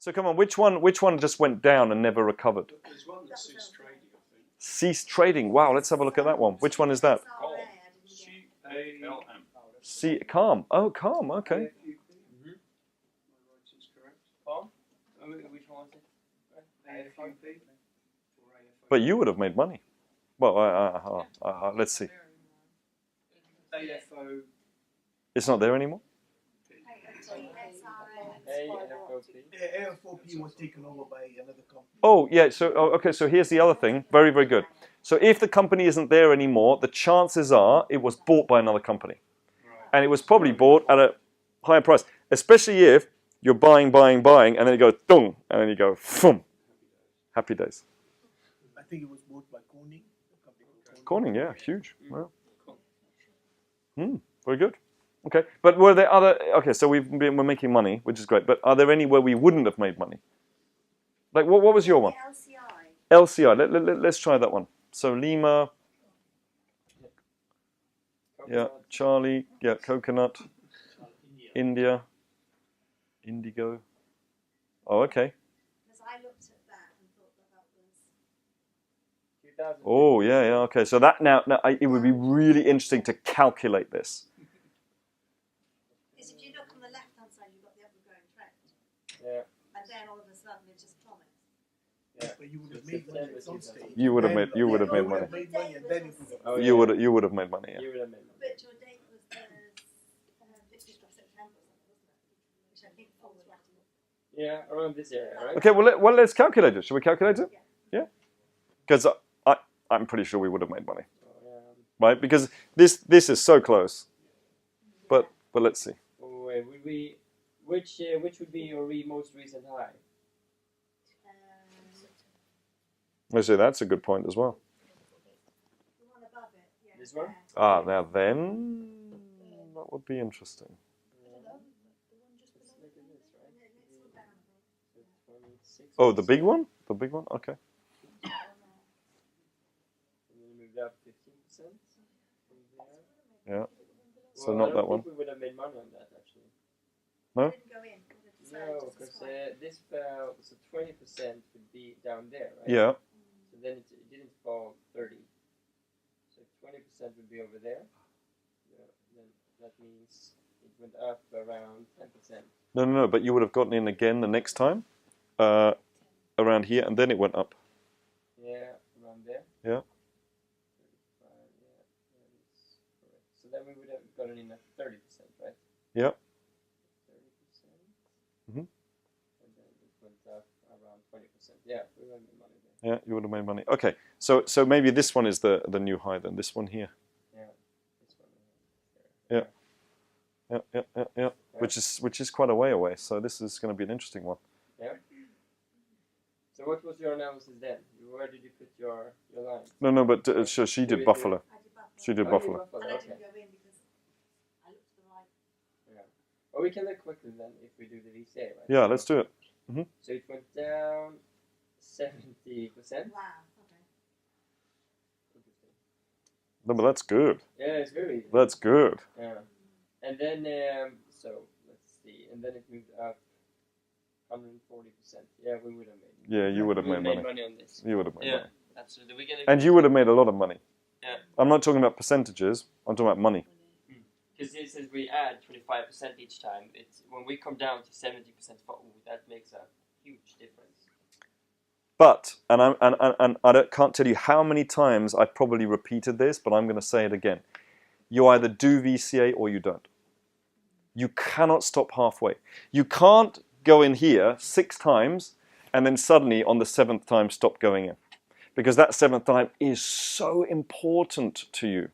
So come on, which one just went down and never recovered? There's one that ceased trading, I think. Ceased trading. Wow, let's have a look at that one. Which one is that? C-A-L-M. Calm. Oh, Calm. Okay. My writing's correct. Calm? Which one was it? AFOP? But you would have made money. Well, let's see. AFO. It's not there anymore. AFOP was taken over by another company. Oh, yeah. So, okay. So here's the other thing. Very, very good. So if the company isn't there anymore, the chances are it was bought by another company, and it was probably bought at a higher price. Especially if you're buying, and then you go dung, and then you go boom. Happy days. I think it was bought by Corning. Corning, yeah, huge. Wow. Very good. Okay, but were there other? Okay, so we're making money, which is great. But are there any where we wouldn't have made money? Like what was your one? LCI. Let's try that one. So Lima. Yeah, Charlie. Yeah, coconut. India. Indigo. Oh, okay. I looked at that and thought that was. Oh, yeah. Okay, so that now it would be really interesting to calculate this. Because if you look on the left-hand side, you've got the upward going trend. Yeah. And then all of a sudden it just plummets. Yeah. But you would have made money at some stage. You would have made money. You would have made money and then it would have. You would have made money. Yeah. You would have made money. But your date was the 15th of September or something, wasn't it? Which I think falls right in. Yeah, around this area, right? Okay, let's calculate it. Should we calculate it? Yeah. Because I'm pretty sure we would have made money, right? Because this is so close. But let's see. Oh, wait, which would be your most recent high? I say that's a good point as well. The one above it. Yeah, This one? Ah, now then that would be interesting. Oh, the big one? The big one? Okay. And then moved up 15% from there. Yeah. So not that one. I think we would have made money on that actually. No? Didn't go in. No, because this fell, so 20% would be down there, right? Yeah. So then it didn't fall 30. So 20% would be over there. Yeah, then that means it went up around 10%. No. But you would have gotten in again the next time, around here, and then it went up. Yeah, around there. Yeah. 35, yeah, that is correct. So then we would have gotten in at 30%, right? Yeah. 30%. Mhm. And then it went up around 20%. Yeah, we would have made money there. Yeah, you would have made money. Okay. So maybe this one is the new high then. This one here. Yeah. This one. There. Yeah. Which is quite a way away. So this is going to be an interesting one. Yeah. So what was your analysis then? Where did you put your line? No, but she did Buffalo. I did Buffalo. She did Oh, Buffalo. And I Okay. didn't go in because I looked to the right. Yeah. Well, we can look quickly then if we do the VCA, right? Yeah, let's do it. So it went down 70%. Wow. Okay. Interesting. No, but that's good. Yeah, it's very. That's good. Yeah. And then, so let's see. And then it moved up 140%. Yeah, we would have made. Yeah, you would have we made money. money on this. You would have made Yeah, money. absolutely. We can. And you would have made a lot of money. Yeah. I'm not talking about percentages. I'm talking about money. Because since we add 25% each time, it's when we come down to 70%, that makes a huge difference. But and I can't tell you how many times I've probably repeated this, but I'm going to say it again. You either do VCA or you don't. You cannot stop halfway. You can't go in here 6 times and then suddenly on the 7th time stop going in, because that 7th time is so important to you.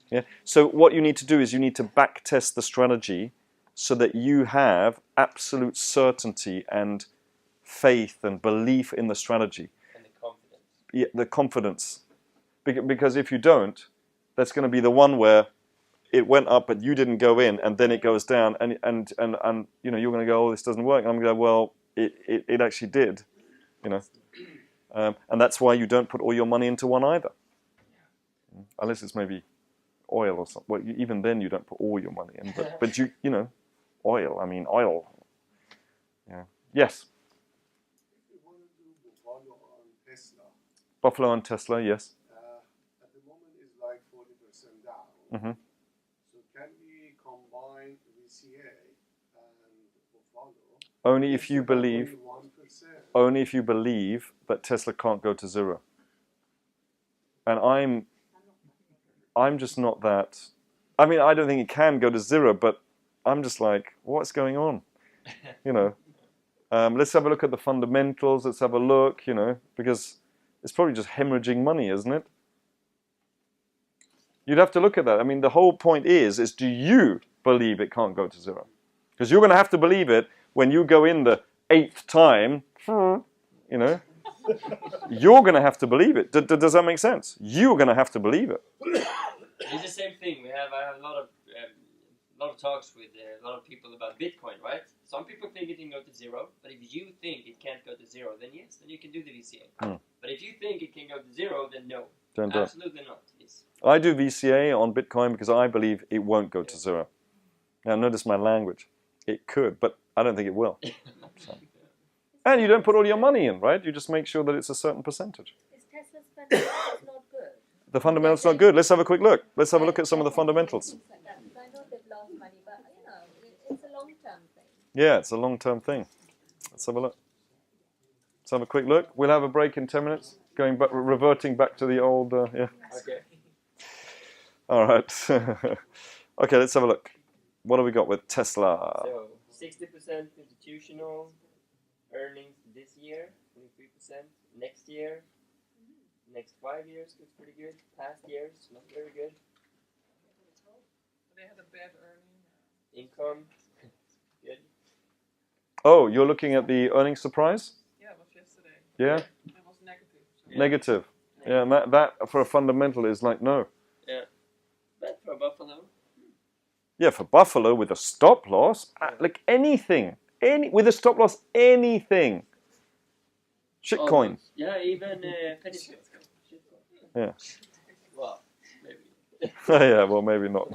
Yeah. So what you need to do is you need to back test the strategy so that you have absolute certainty and faith and belief in the strategy. And the confidence. Yeah, the confidence. Because if you don't, that's going to be the one where it went up but you didn't go in, and then it goes down, and you know, you're going to go, oh, this doesn't work. And I'm going to go, well, it actually did, you know. And that's why you don't put all your money into one either. Unless it's maybe oil or something. Well, even then you don't put all your money in. But you know, oil. I mean, oil. Yeah. Yes. Buffalo and Tesla, yes. At the moment it's like 40% down. Hmm. So can we combine VCA and Buffalo? Only if you Instead of believe. only 1%. Only if you believe that Tesla can't go to zero. And I'm just not that. I mean, I don't think it can go to zero, but I'm just like, what's going on? You know. Let's have a look at the fundamentals. Let's have a look, you know, because it's probably just hemorrhaging money, isn't it? You'd have to look at that. I mean, the whole point is do you believe it can't go to zero? Because you're going to have to believe it when you go in the 8th time, you know. You're going to have to believe it. Does that make sense? You're going to have to believe it. It's the same thing. I have a lot of talks with a lot of people about Bitcoin, right? Some people think it can go to zero, but if you think it can't go to zero, then yes, then you can do the VCA. But if you think it can go to zero, then no. Don't do it. Absolutely not. Yes. I do VCA on Bitcoin because I believe it won't go to zero. Now, notice my language. It could, but I don't think it will. So. And you don't put all your money in, right? You just make sure that it's a certain percentage. Is Tesla's fundamentals not good? The fundamentals not good. Let's have a quick look. Let's have a look at some of the fundamentals. I know they've lost money, but you know, it's a long-term thing. Yeah, it's a long-term thing. Let's have a look. Let's have a quick look. We'll have a break in 10 minutes. Going back, reverting back to the old, yeah. Okay. All right. Okay, let's have a look. What have we got with Tesla? So 60% institutional earnings this year, 23% next year. Next 5 years looks pretty good. Past years not very good. They had a bad earning. Income good. Oh, you're looking at the earnings surprise? Yeah, it was yesterday. Yeah? It was negative. So. Yeah. Negative. Yeah, and that for a fundamental is like no. Yeah. But for Buffalo. Yeah, for Buffalo with a stop loss, like anything, with a stop loss, anything. Shitcoin. Yeah, even penny stock. Yeah. Well, maybe. Yeah, well, maybe not.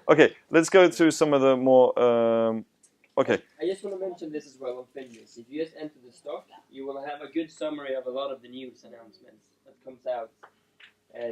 Okay, let's go through some of the more. Okay. I just want to mention this as well on Finnews. If you just enter the stock, you will have a good summary of a lot of the news announcements that comes out.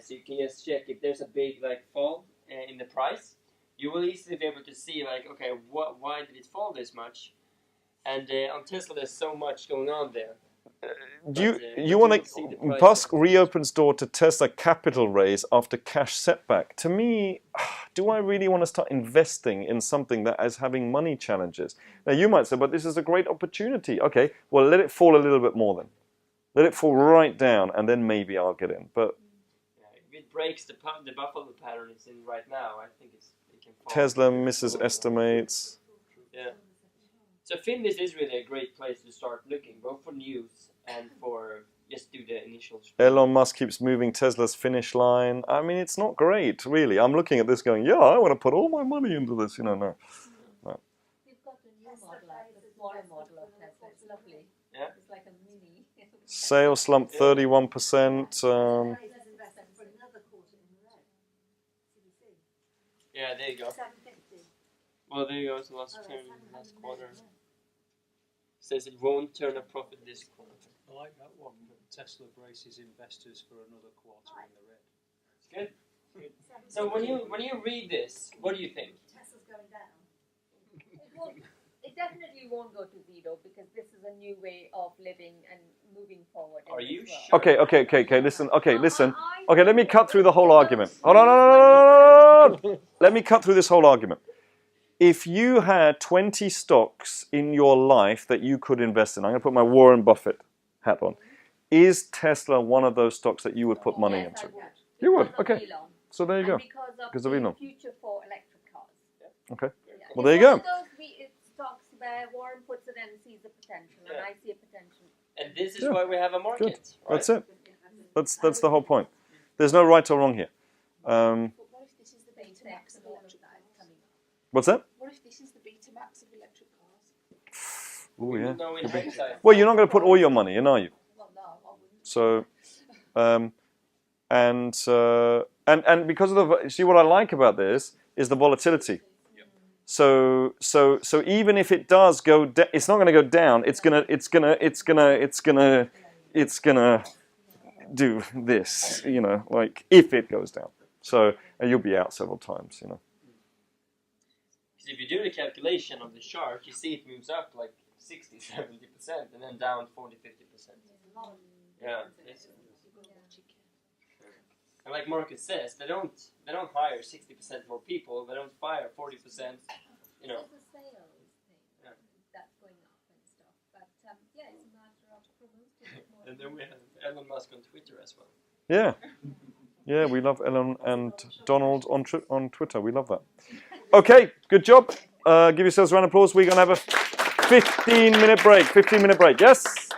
So you can just check if there's a big fall in the price. You will easily be able to see okay, why did it fall this much? And on Tesla, there's so much going on there. Do you want to? Musk reopens door to Tesla capital raise after cash setback. To me, do I really want to start investing in something that is having money challenges? Now you might say, but this is a great opportunity. Okay, well let it fall a little bit more then. Let it fall right down, and then maybe I'll get in. But if it breaks the Buffalo pattern it's in right now, I think it can fall. Tesla misses estimates. Yeah. So Finnews is really a great place to start looking, both for news and for just do the initial. Elon Musk keeps moving Tesla's finish line. I mean, it's not great, really. I'm looking at this going, yeah, I want to put all my money into this. No. We've got the new model, the smaller model of Tesla. It's lovely. Yeah. It's like a mini. Sales slumped 31%. Yeah, there you go. Well, there you go. It's the last quarter. Says it won't turn a profit this quarter. I like that one. Tesla braces investors for another quarter in the red. It's good. So when you read this, what do you think? Tesla's going down. It definitely won't go to zero because this is a new way of living and moving forward. Are you sure? Okay, listen. Okay, let me cut through the whole argument. Hold on. Let me cut through this whole argument. If you had 20 stocks in your life that you could invest in, I'm going to put my Warren Buffett hat on. Is Tesla one of those stocks that you would put money into? You would, okay. So there you go. Because of the future for electric cars. Okay. Yeah. Well, there you go. It's one of those stocks where Warren puts it and sees the potential, and I see a potential. And this is why we have a market. Good. Right? That's it. That's the whole point. There's no right or wrong here. What if this is the Betamax of electric cars? What's that? What if this is the Betamax of electric cars? Oh yeah. No, in hindsight. Well, you're not going to put all your money in, are you? Well, no, I wouldn't. So, and because of see what I like about this is the volatility. So even if it does go, it's not going to go down. It's gonna do this, you know, like if it goes down. So you'll be out several times, you know. Because if you do the calculation of the chart, you see it moves up like 60, 70%, and then down 40, 50%. Yeah. And like Marcus says, they don't hire 60% more people. They don't fire 40%. You know. It's a sales thing that's going up and stuff. But yeah, it's a matter of promoting it more. And then we have Elon Musk on Twitter as well. Yeah. Yeah, we love Elon and Donald on Twitter. We love that. Okay, good job. Give yourselves a round of applause. We're going to have a 15-minute break. 15-minute break, yes?